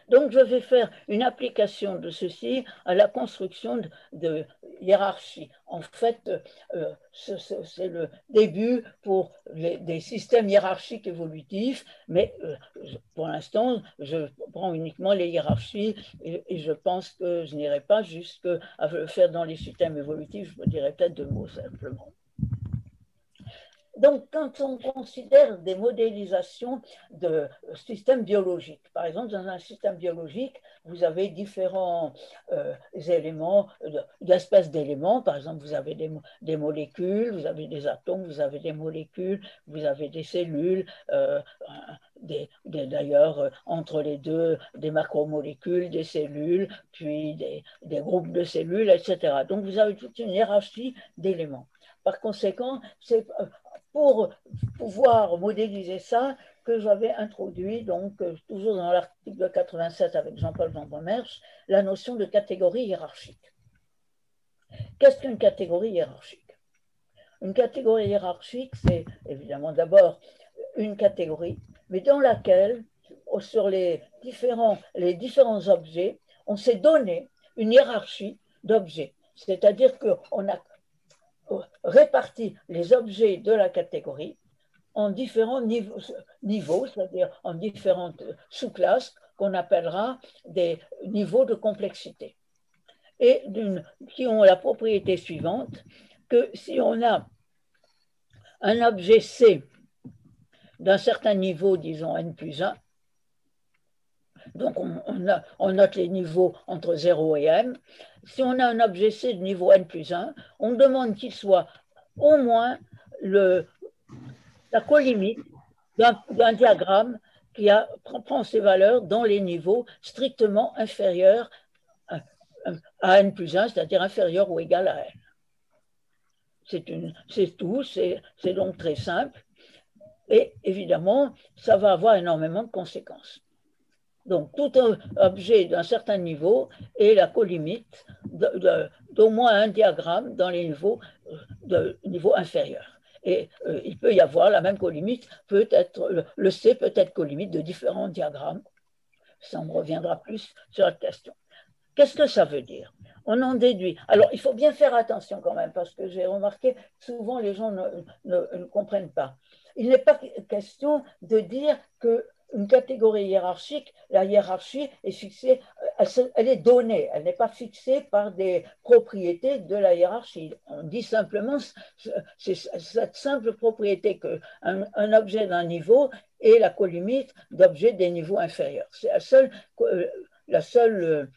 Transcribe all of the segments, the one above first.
Donc, je vais faire une application de ceci à la construction de hiérarchie. En fait, c'est le début pour des systèmes hiérarchiques évolutifs, mais pour l'instant, je prends uniquement les hiérarchies et je pense que je n'irai pas jusqu'à le faire dans les systèmes évolutifs. Je me dirais peut-être deux mots simplement. Donc, quand on considère des modélisations de systèmes biologiques, par exemple, dans un système biologique, vous avez différents éléments, d'espèces d'éléments. Par exemple, vous avez des molécules, vous avez des atomes, vous avez des molécules, vous avez des cellules, d'ailleurs, entre les deux, des macromolécules, des cellules, puis des groupes de cellules, etc. Donc, vous avez toute une hiérarchie d'éléments. Par conséquent, c'est pour pouvoir modéliser ça que j'avais introduit, donc toujours dans l'article 87 avec Jean-Paul Van Bommers, la notion de catégorie hiérarchique. Qu'est-ce qu'une catégorie hiérarchique? Une catégorie hiérarchique, c'est évidemment d'abord une catégorie, mais dans laquelle, sur les différents objets, on s'est donné une hiérarchie d'objets. C'est-à-dire qu'on a réparti les objets de la catégorie en différents niveaux, c'est-à-dire en différentes sous-classes qu'on appellera des niveaux de complexité. Et qui ont la propriété suivante, que si on a un objet C d'un certain niveau, disons n plus 1, donc on note les niveaux entre 0 et m, si on a un objet C de niveau n plus 1, on demande qu'il soit au moins la colimite d'un diagramme qui prend ses valeurs dans les niveaux strictement inférieurs à n plus 1, c'est-à-dire inférieur ou égal à n. C'est tout, c'est donc très simple. Et évidemment, ça va avoir énormément de conséquences. Donc, tout objet d'un certain niveau est la colimite d'au moins un diagramme dans les niveaux inférieurs. Et il peut y avoir la même colimite, le C peut être colimite de différents diagrammes. Ça, on reviendra plus sur la question. Qu'est-ce que ça veut dire? On en déduit. Alors, il faut bien faire attention quand même, parce que j'ai remarqué que souvent les gens ne comprennent pas. Il n'est pas question de dire qu'une catégorie hiérarchique, la hiérarchie est fixée, elle est donnée, elle n'est pas fixée par des propriétés de la hiérarchie. On dit simplement, c'est cette simple propriété qu'un objet d'un niveau est la colimite d'objets des niveaux inférieurs. C'est la seule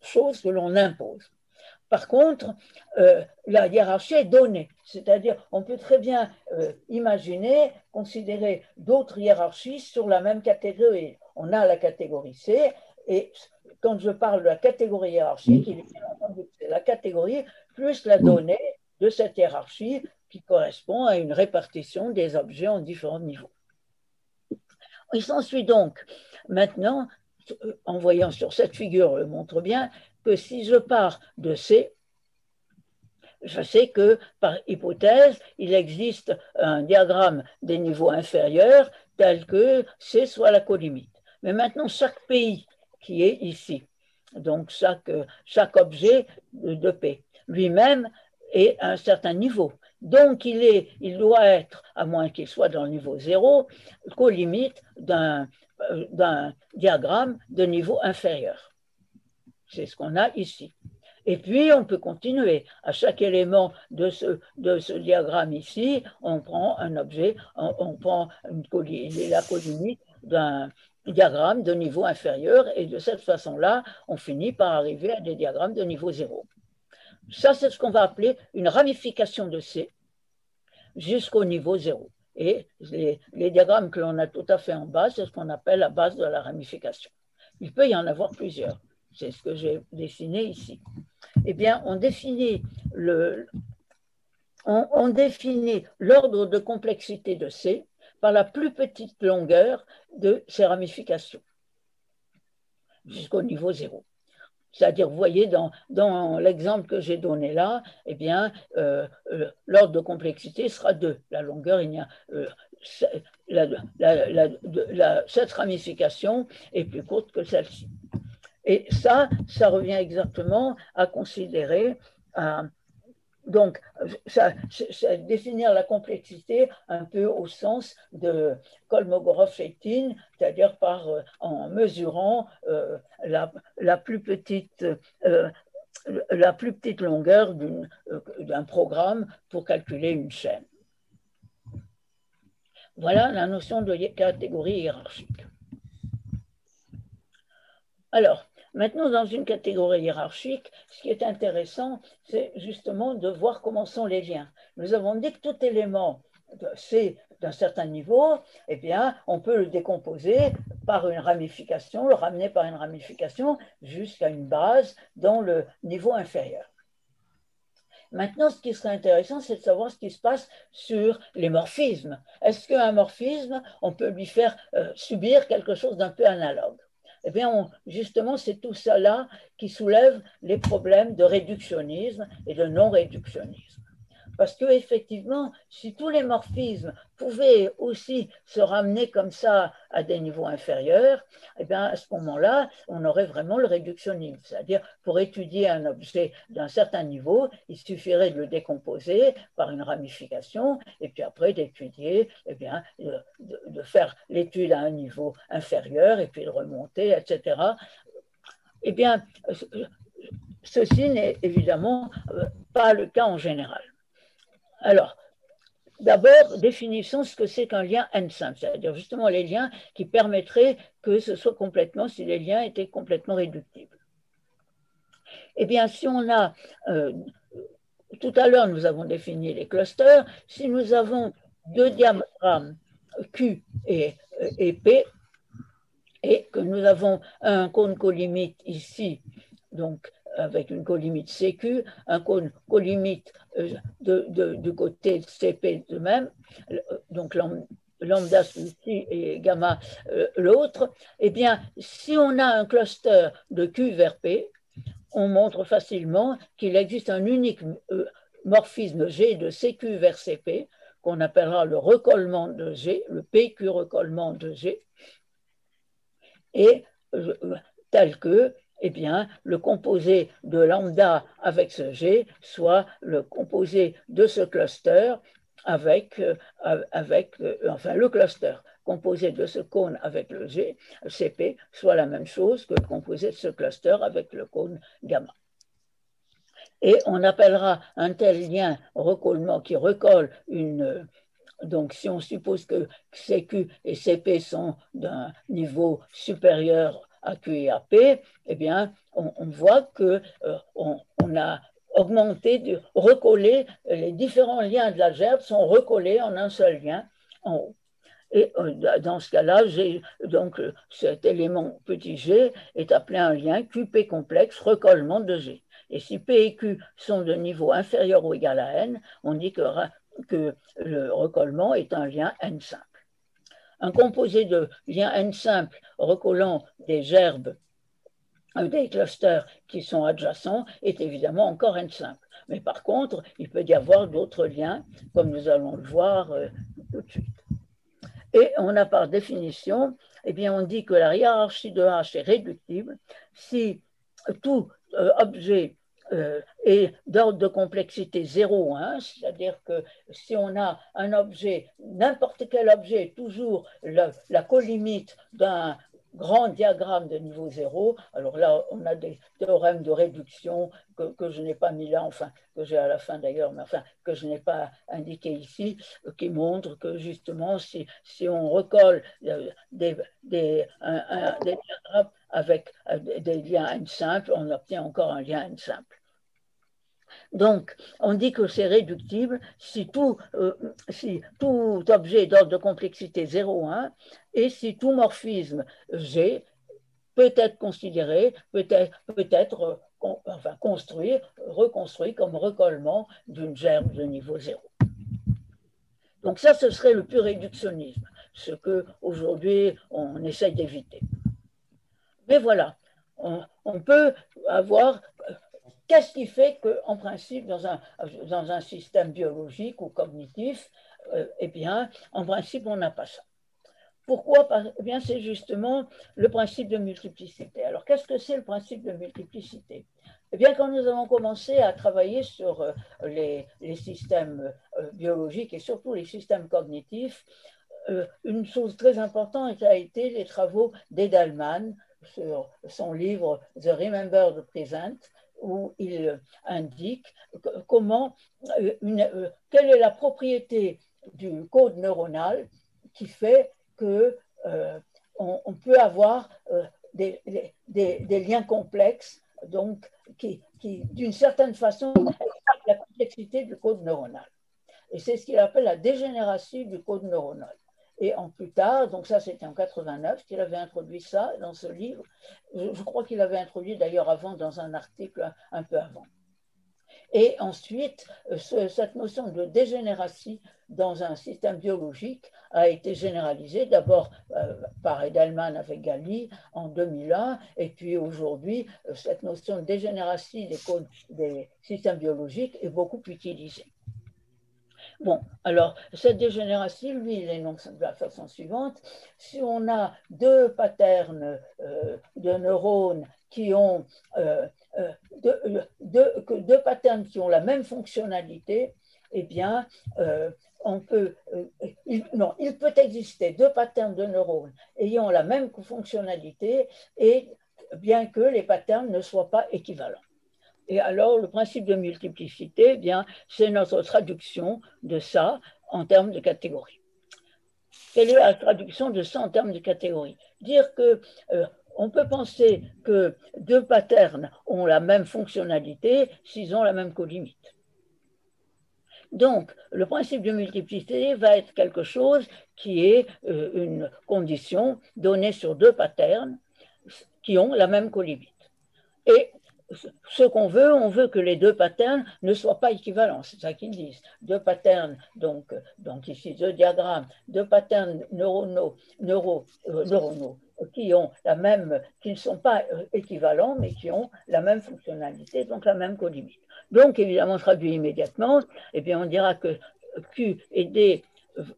chose que l'on impose. Par contre, la hiérarchie est donnée, c'est-à-dire on peut très bien imaginer, considérer d'autres hiérarchies sur la même catégorie. On a la catégorie C, et quand je parle de la catégorie hiérarchique, il est bien entendu que c'est la catégorie plus la donnée de cette hiérarchie qui correspond à une répartition des objets en différents niveaux. Il s'ensuit donc maintenant, en voyant sur cette figure, le montre bien, que si je pars de C, je sais que par hypothèse, il existe un diagramme des niveaux inférieurs tel que C soit la colimite. Mais maintenant, chaque pays qui est ici, donc chaque objet de P, lui-même est à un certain niveau. Donc, il doit être, à moins qu'il soit dans le niveau 0, colimite d'un diagramme de niveau inférieur. C'est ce qu'on a ici. Et puis, on peut continuer. À chaque élément de ce diagramme ici, on prend un objet, on prend la colimite d'un diagramme de niveau inférieur, et de cette façon-là, on finit par arriver à des diagrammes de niveau 0. Ça, c'est ce qu'on va appeler une ramification de C jusqu'au niveau 0. Et les diagrammes que l'on a tout à fait en bas, c'est ce qu'on appelle la base de la ramification. Il peut y en avoir plusieurs. C'est ce que j'ai dessiné ici. Eh bien, on définit l'ordre de complexité de C par la plus petite longueur de ces ramifications jusqu'au niveau 0. C'est-à-dire, vous voyez, dans l'exemple que j'ai donné là, eh bien, l'ordre de complexité sera 2. La longueur, il y a, la, cette ramification est plus courte que celle-ci. Et ça revient exactement à considérer, donc, ça définir la complexité un peu au sens de Kolmogorov-Chaitin, c'est-à-dire en mesurant la plus petite longueur d'un programme pour calculer une chaîne. Voilà la notion de catégorie hiérarchique. Alors, maintenant, dans une catégorie hiérarchique, ce qui est intéressant, c'est justement de voir comment sont les liens. Nous avons dit que tout élément C d'un certain niveau, eh bien, on peut le décomposer par une ramification, le ramener par une ramification jusqu'à une base dans le niveau inférieur. Maintenant, ce qui serait intéressant, c'est de savoir ce qui se passe sur les morphismes. Est-ce qu'un morphisme, on peut lui faire subir quelque chose d'un peu analogue? Eh bien, justement, c'est tout cela qui soulève les problèmes de réductionnisme et de non-réductionnisme. Parce qu'effectivement, si tous les morphismes pouvaient aussi se ramener comme ça à des niveaux inférieurs, eh bien, à ce moment-là, on aurait vraiment le réductionnisme. C'est-à-dire, pour étudier un objet d'un certain niveau, il suffirait de le décomposer par une ramification, et puis après d'étudier, eh bien, de faire l'étude à un niveau inférieur, et puis de remonter, etc. Eh bien, ceci n'est évidemment pas le cas en général. Alors, d'abord, définissons ce que c'est qu'un lien n-simple, c'est-à-dire justement les liens qui permettraient que ce soit complètement, si les liens étaient complètement réductibles. Eh bien, si on a, tout à l'heure, nous avons défini les clusters, si nous avons deux diagrammes Q et P, et que nous avons un cône colimite ici, donc avec une colimite CQ, un cône colimite du côté CP de même, donc lambda celui-ci et gamma l'autre, eh bien, si on a un cluster de Q vers P, on montre facilement qu'il existe un unique morphisme G de CQ vers CP, qu'on appellera le recollement de G, le PQ recollement de G, et tel que eh bien, le composé de lambda avec ce G soit le composé de ce cluster avec enfin, le cluster composé de ce cône avec le G, CP, soit la même chose que le composé de ce cluster avec le cône gamma. Et on appellera un tel lien recollement qui recolle une... Donc, si on suppose que CQ et CP sont d'un niveau supérieur à Q et à P, eh bien, on voit qu'on a augmenté, recollé, les différents liens de l'algèbre sont recollés en un seul lien en haut. Et dans ce cas-là, donc cet élément petit g est appelé un lien QP complexe recollement de G. Et si P et Q sont de niveau inférieur ou égal à N, on dit que le recollement est un lien N simple. Un composé de liens N simples recollant des gerbes, des clusters qui sont adjacents, est évidemment encore N simple. Mais par contre, il peut y avoir d'autres liens, comme nous allons le voir tout de suite. Et on a par définition, eh bien, on dit que la hiérarchie de H est réductible si tout objet est d'ordre de complexité 0 ou 1, c'est-à-dire que si on a un objet, n'importe quel objet, toujours la colimite d'un grand diagramme de niveau 0, alors là, on a des théorèmes de réduction que je n'ai pas mis là, enfin, que j'ai à la fin d'ailleurs, mais enfin, que je n'ai pas indiqué ici, qui montrent que justement, si on recolle des diagrammes avec des liens N simples, on obtient encore un lien N simple. Donc, on dit que c'est réductible si tout objet d'ordre de complexité 0,1 et si tout morphisme G peut être considéré, peut-être enfin, reconstruit comme recollement d'une gerbe de niveau 0. Donc ça, ce serait le pur réductionnisme, ce qu'aujourd'hui on essaye d'éviter. Mais voilà, on peut avoir. Qu'est-ce qui fait qu'en principe, dans un système biologique ou cognitif, eh bien, en principe, on n'a pas ça. Pourquoi? Eh bien, c'est justement le principe de multiplicité. Alors, qu'est-ce que c'est le principe de multiplicité? Eh bien, quand nous avons commencé à travailler sur les systèmes biologiques et surtout les systèmes cognitifs, une chose très importante a été les travaux d'Edelman sur son livre The Remembered Present, où il indique comment, quelle est la propriété du code neuronal qui fait que on peut avoir des liens complexes, donc qui d'une certaine façon expliquent la complexité du code neuronal. Et c'est ce qu'il appelle la dégénération du code neuronal. Et en plus tard, donc ça c'était en 89 qu'il avait introduit ça dans ce livre. Je crois qu'il avait introduit d'ailleurs avant dans un article un peu avant. Et ensuite, cette notion de dégénération dans un système biologique a été généralisée d'abord par Edelman avec Galli en 2001, et puis aujourd'hui, cette notion de dégénération des systèmes biologiques est beaucoup utilisée. Bon, alors, cette dégénération, lui, il énonce de la façon suivante. Si on a deux patterns de neurones qui ont deux patterns qui ont la même fonctionnalité, eh bien, il peut exister deux patterns de neurones ayant la même fonctionnalité, et bien que les patterns ne soient pas équivalents. Et alors, le principe de multiplicité, eh bien, c'est notre traduction de ça en termes de catégories. Quelle est la traduction de ça en termes de catégories? Dire que on peut penser que deux patterns ont la même fonctionnalité s'ils ont la même colimite. Donc, le principe de multiplicité va être quelque chose qui est une condition donnée sur deux patterns qui ont la même colimite. Et ce qu'on veut, on veut que les deux patterns ne soient pas équivalents, c'est ça qu'ils disent. Deux patterns, donc ici deux diagrammes, deux patterns neuronaux qui ont la même, qui ne sont pas équivalents, mais qui ont la même fonctionnalité, donc la même colimite. Donc, évidemment, traduit immédiatement, eh bien, on dira que Q et D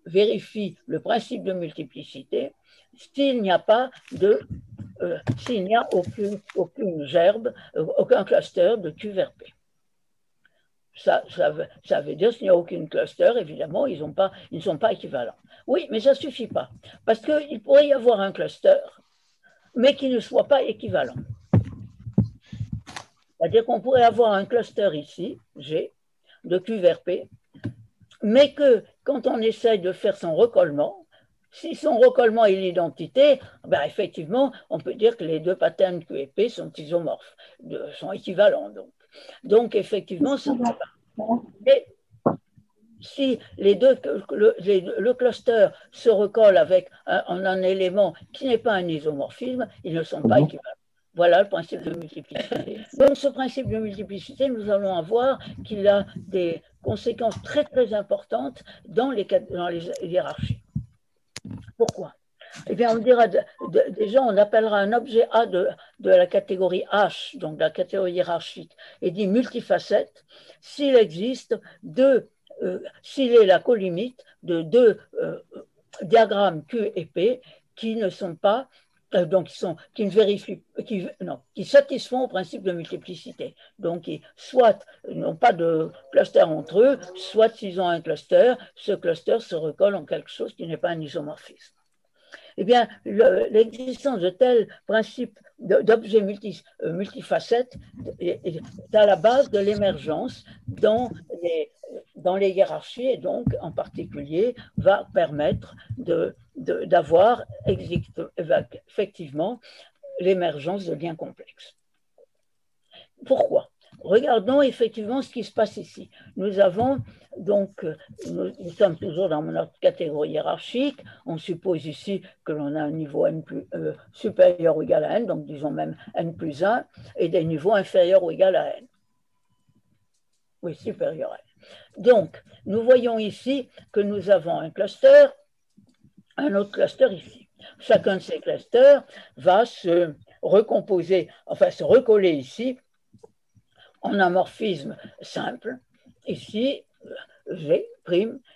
vérifient le principe de multiplicité s'il n'y a pas de s'il n'y a aucune gerbe, aucun cluster de Q vers P. Ça veut dire s'il n'y a aucune cluster, évidemment, ils ne sont pas équivalents. Oui, mais ça ne suffit pas, parce qu'il pourrait y avoir un cluster, mais qui ne soit pas équivalent. C'est-à-dire qu'on pourrait avoir un cluster ici, G, de Q vers P, mais que quand on essaye de faire son recollement, si son recollement est l'identité, ben effectivement, on peut dire que les deux patterns Q et P sont isomorphes, sont équivalents. Donc effectivement, mais si le cluster se recolle avec un élément qui n'est pas un isomorphisme, ils ne sont pas équivalents. Voilà le principe de multiplicité. Donc ce principe de multiplicité, nous allons avoir qu'il a des conséquences très très importantes dans les hiérarchies. Pourquoi? Eh bien, on dira déjà, on appellera un objet A de la catégorie H, donc de la catégorie hiérarchique, et dit multifacette, s'il existe s'il est la colimite de deux diagrammes Q et P qui ne sont pas donc qui ne vérifient, qui satisfont au principe de multiplicité. Donc, soit n'ont pas de cluster entre eux, soit s'ils ont un cluster, ce cluster se recolle en quelque chose qui n'est pas un isomorphisme. Eh bien, l'existence de tels principes d'objets multifacettes est à la base de l'émergence dans les hiérarchies, et donc, en particulier, va permettre d'avoir effectivement l'émergence de liens complexes. Pourquoi? Regardons effectivement ce qui se passe ici. Nous avons donc, nous sommes toujours dans notre catégorie hiérarchique. On suppose ici que l'on a un niveau n supérieur ou égal à n, donc disons même n plus 1, et des niveaux inférieurs ou égal à n. Oui, supérieur à n. Donc, nous voyons ici que nous avons un cluster, un autre cluster ici. Chacun de ces clusters va se recomposer, enfin se recoller ici en un morphisme simple, ici G'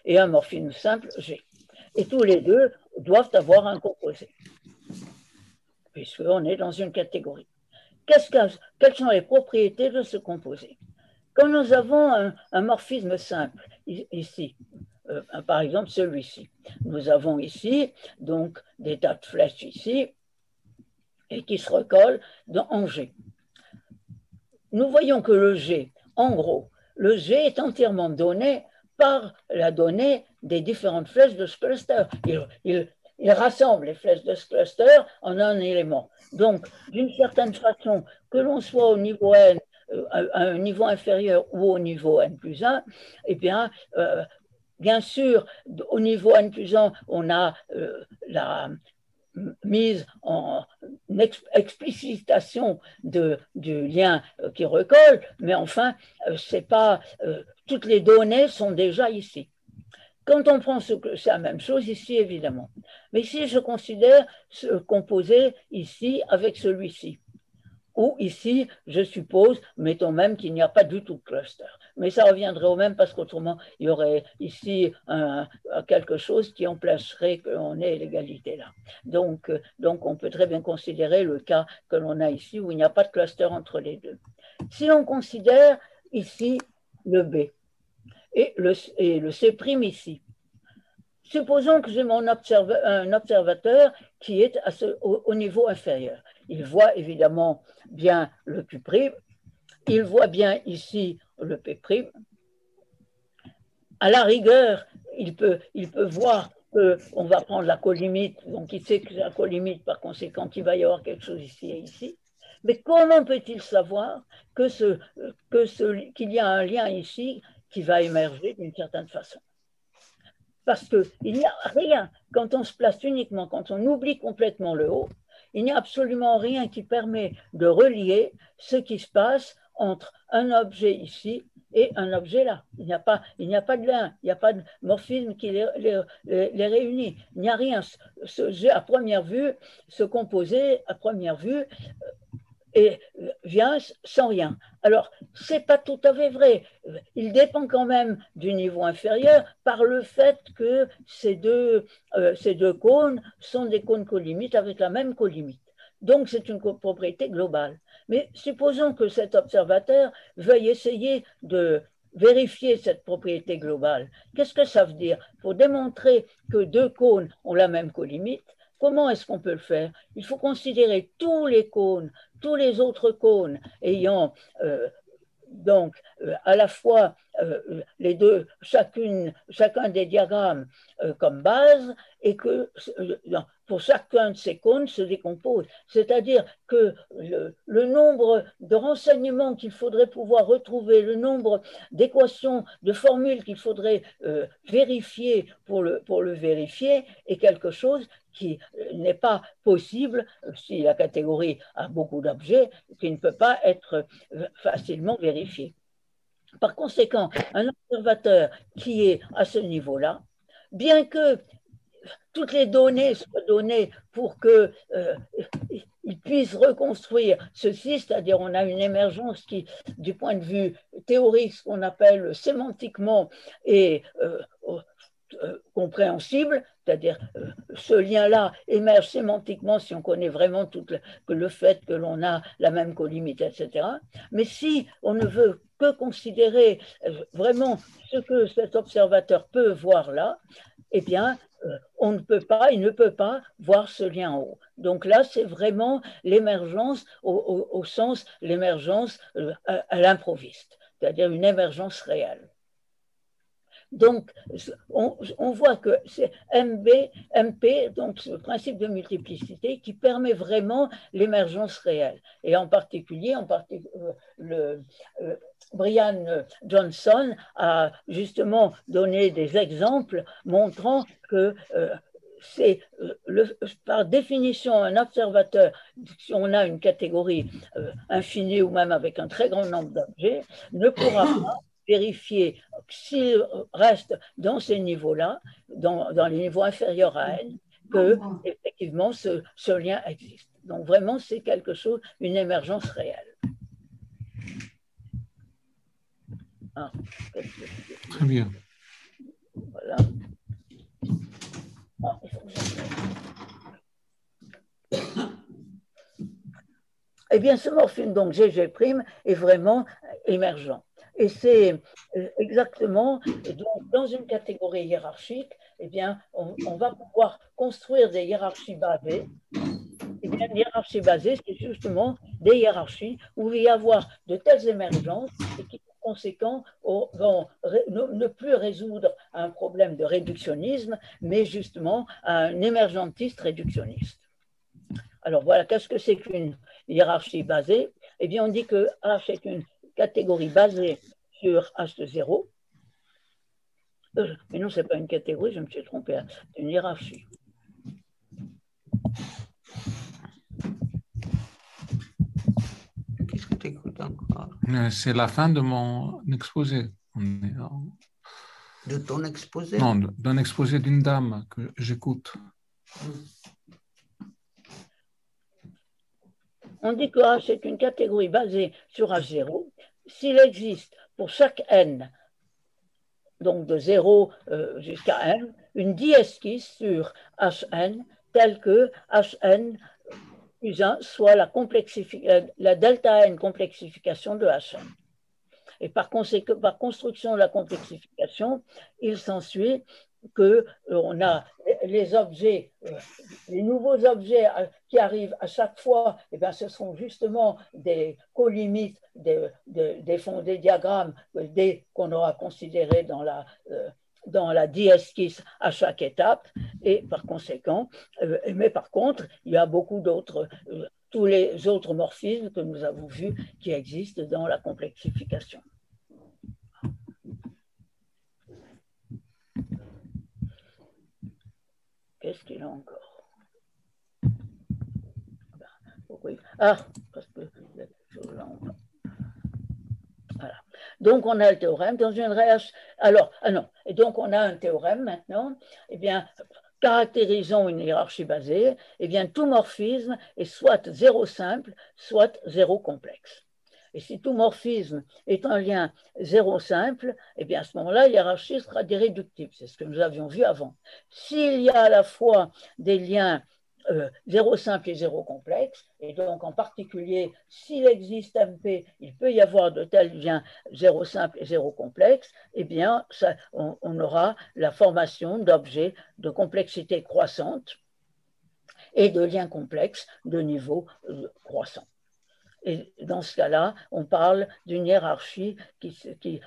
et un morphisme simple G. Et tous les deux doivent avoir un composé, puisqu'on est dans une catégorie. Quelles sont les propriétés de ce composé? Quand nous avons un morphisme simple, ici, par exemple celui-ci, nous avons ici donc des tas de flèches ici et qui se recollent en G. Nous voyons que le G, en gros, le G est entièrement donné par la donnée des différentes flèches de ce cluster. Il rassemble les flèches de ce cluster en un élément. Donc, d'une certaine façon, que l'on soit au niveau n, à un niveau inférieur ou au niveau n plus 1, eh bien, bien sûr, au niveau n plus 1, on a la mise en explicitation du lien qui recolle, mais enfin, c'est pas, toutes les données sont déjà ici. Quand on prend c'est la même chose ici, évidemment. Mais si je considère ce composé ici avec celui-ci, ou ici, je suppose, mettons même qu'il n'y a pas du tout de cluster. Mais ça reviendrait au même parce qu'autrement, il y aurait ici quelque chose qui empêcherait qu'on ait l'égalité là. Donc, on peut très bien considérer le cas que l'on a ici où il n'y a pas de cluster entre les deux. Si on considère ici le B et le C' ici, supposons que j'ai un observateur qui est au niveau inférieur. Il voit évidemment bien le Q', il voit bien ici le P'. À la rigueur, il peut voir qu'on va prendre la colimite, donc il sait que c'est la colimite, par conséquent, il va y avoir quelque chose ici et ici. Mais comment peut-il savoir qu'il y a un lien ici qui va émerger d'une certaine façon? Parce qu'il n'y a rien, quand on se place uniquement, quand on oublie complètement le haut, il n'y a absolument rien qui permet de relier ce qui se passe entre un objet ici et un objet là. Il n'y a pas de lien, il n'y a pas de morphisme qui les réunit. Il n'y a rien. À première vue, ce composé, à première vue, et vient sans rien. Alors, ce n'est pas tout à fait vrai. Il dépend quand même du niveau inférieur par le fait que ces deux cônes sont des cônes colimites avec la même colimite. Donc, c'est une propriété globale. Mais supposons que cet observateur veuille essayer de vérifier cette propriété globale. Qu'est-ce que ça veut dire? Pour démontrer que deux cônes ont la même colimite, comment est-ce qu'on peut le faire? Il faut considérer tous les cônes, tous les autres cônes ayant donc à la fois les deux, chacun des diagrammes comme base, et que pour chacun de ces cônes se décompose. C'est-à-dire que le nombre de renseignements qu'il faudrait pouvoir retrouver, le nombre d'équations, de formules qu'il faudrait vérifier pour le vérifier, est quelque chose qui n'est pas possible si la catégorie a beaucoup d'objets, qui ne peut pas être facilement vérifié. Par conséquent, un observateur qui est à ce niveau-là, bien que toutes les données soient données pour qu'il puisse reconstruire ceci, c'est-à-dire on a une émergence qui, du point de vue théorique, ce qu'on appelle sémantiquement, est compréhensible, c'est-à-dire ce lien-là émerge sémantiquement si on connaît vraiment le fait que l'on a la même colimite, etc. Mais si on ne veut que considérer vraiment ce que cet observateur peut voir là, eh bien, il ne peut pas voir ce lien en haut. Donc là, c'est vraiment l'émergence au sens l'émergence à l'improviste, c'est-à-dire une émergence réelle. Donc, on voit que c'est MP, donc ce principe de multiplicité qui permet vraiment l'émergence réelle. Et en particulier, Brian Johnson a justement donné des exemples montrant que c'est par définition un observateur, si on a une catégorie infinie ou même avec un très grand nombre d'objets, ne pourra pas vérifier s'il reste dans ces niveaux-là, dans les niveaux inférieurs à n, que effectivement ce lien existe. Donc vraiment, c'est quelque chose, une émergence réelle. Ah, très bien. Voilà. Ah, il faut que eh bien, ce morphine, donc Gg', est vraiment émergent. Et c'est exactement donc, dans une catégorie hiérarchique, eh bien, on va pouvoir construire des hiérarchies basées. Eh bien, une hiérarchie basée, c'est justement des hiérarchies où il va y avoir de telles émergences et qui, par conséquent, vont ne plus résoudre un problème de réductionnisme, mais justement un émergentiste réductionniste. Alors voilà, qu'est-ce que c'est qu'une hiérarchie basée? Eh bien, on dit que H est une catégorie basée sur H de 0. Mais non, ce n'est pas une catégorie, je me suis trompé, hein. C'est une hiérarchie. Qu'est-ce que tu écoutes encore? C'est la fin de mon exposé. De ton exposé? Non, d'un exposé d'une dame que j'écoute. On dit que H est une catégorie basée sur H0 s'il existe pour chaque n, donc de 0 jusqu'à n, une diesquisse sur Hn telle que Hn plus 1 soit la delta n complexification de Hn. Et par construction de la complexification, il s'ensuit que on a les objets, les nouveaux objets qui arrivent à chaque fois, eh bien, ce sont justement des colimites des diagrammes qu'on aura considérés dans la diesquisse à chaque étape, et par conséquent, mais par contre, il y a beaucoup d'autres, tous les autres morphismes que nous avons vus qui existent dans la complexification. Qu'est-ce qu'il a encore? Ah, parce que il y a quelque chose là. Voilà. Donc, on a le théorème dans une réaction. Alors, non. Et donc, on a un théorème maintenant. Eh bien, caractérisons une hiérarchie basée. Eh bien, tout morphisme est soit zéro simple, soit zéro complexe. Et si tout morphisme est un lien zéro simple, eh bien à ce moment-là, la hiérarchie sera déréductible. C'est ce que nous avions vu avant. S'il y a à la fois des liens zéro simple et zéro complexe, et donc en particulier, s'il existe MP, il peut y avoir de tels liens zéro simple et zéro complexe, eh bien on aura la formation d'objets de complexité croissante et de liens complexes de niveau croissant. Et dans ce cas-là, on parle d'une hiérarchie qui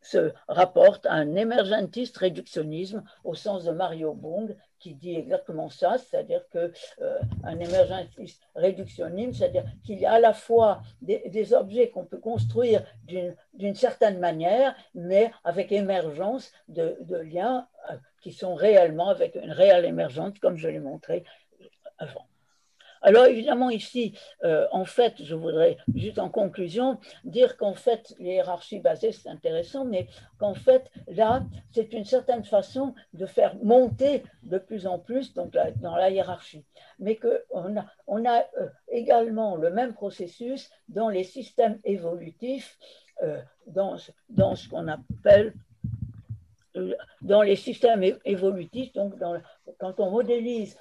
se rapporte à un émergentiste réductionnisme au sens de Mario Bung, qui dit exactement ça, c'est-à-dire qu'un émergentiste réductionnisme, c'est-à-dire qu'il y a à la fois des objets qu'on peut construire d'une certaine manière, mais avec émergence de liens qui sont réellement avec une réelle émergence, comme je l'ai montré avant. Alors évidemment ici, en fait, je voudrais juste en conclusion dire qu'en fait, les hiérarchies basées, c'est intéressant, mais qu'en fait, là, c'est une certaine façon de faire monter de plus en plus donc, dans la hiérarchie. Mais qu'on a également le même processus dans les systèmes évolutifs, dans ce qu'on appelle dans les systèmes évolutifs, donc quand on modélise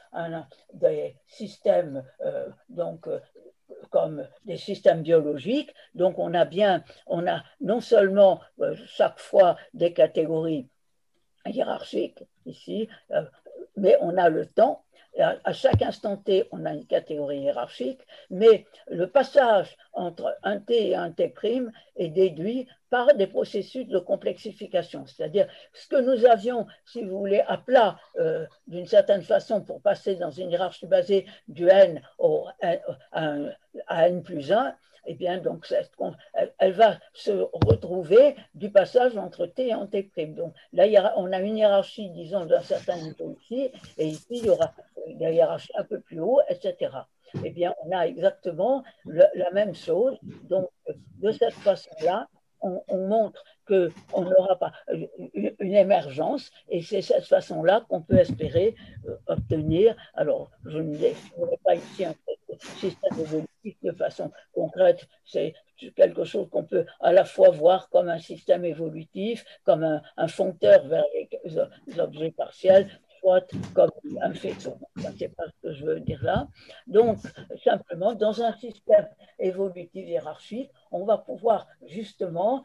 des systèmes comme des systèmes biologiques, donc on a non seulement chaque fois des catégories hiérarchiques ici, mais on a le temps. À chaque instant T, on a une catégorie hiérarchique, mais le passage entre un T et un T' est déduit par des processus de complexification. C'est-à-dire ce que nous avions, si vous voulez, à plat d'une certaine façon pour passer dans une hiérarchie basée du N à N plus 1, eh bien, donc, elle va se retrouver du passage entre T et en T'. Donc, là, on a une hiérarchie, disons, d'un certain niveau ici, et ici, il y aura une hiérarchie un peu plus haut, etc. Eh bien, on a exactement la même chose. Donc, de cette façon-là, on montre qu'on n'aura pas une émergence, et c'est cette façon-là qu'on peut espérer obtenir. Alors, je ne décrirai pas ici un système évolutif de façon concrète, c'est quelque chose qu'on peut à la fois voir comme un système évolutif, comme un fonteur vers les objets partiels, soit comme un faisceau. C'est pas ce que je veux dire là. Donc, simplement, dans un système évolutif hiérarchique, on va pouvoir justement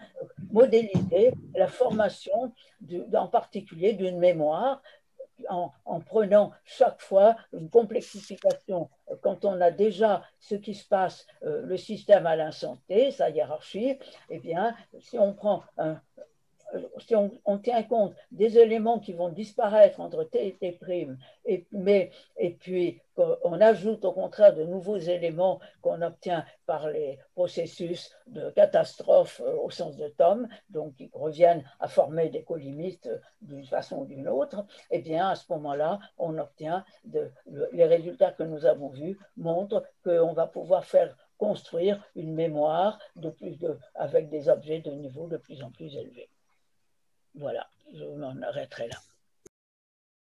modéliser la formation en particulier d'une mémoire en prenant chaque fois une complexification. Quand on a déjà ce qui se passe, le système à l'instant T, sa hiérarchie, eh bien, si on prend si on tient compte des éléments qui vont disparaître entre T et T', et puis on ajoute au contraire de nouveaux éléments qu'on obtient par les processus de catastrophe au sens de Thom, donc qui reviennent à former des colimites d'une façon ou d'une autre, eh bien à ce moment-là, on obtient les résultats que nous avons vus montrent qu'on va pouvoir faire construire une mémoire avec des objets de niveau de plus en plus élevé. Voilà, je m'en arrêterai là.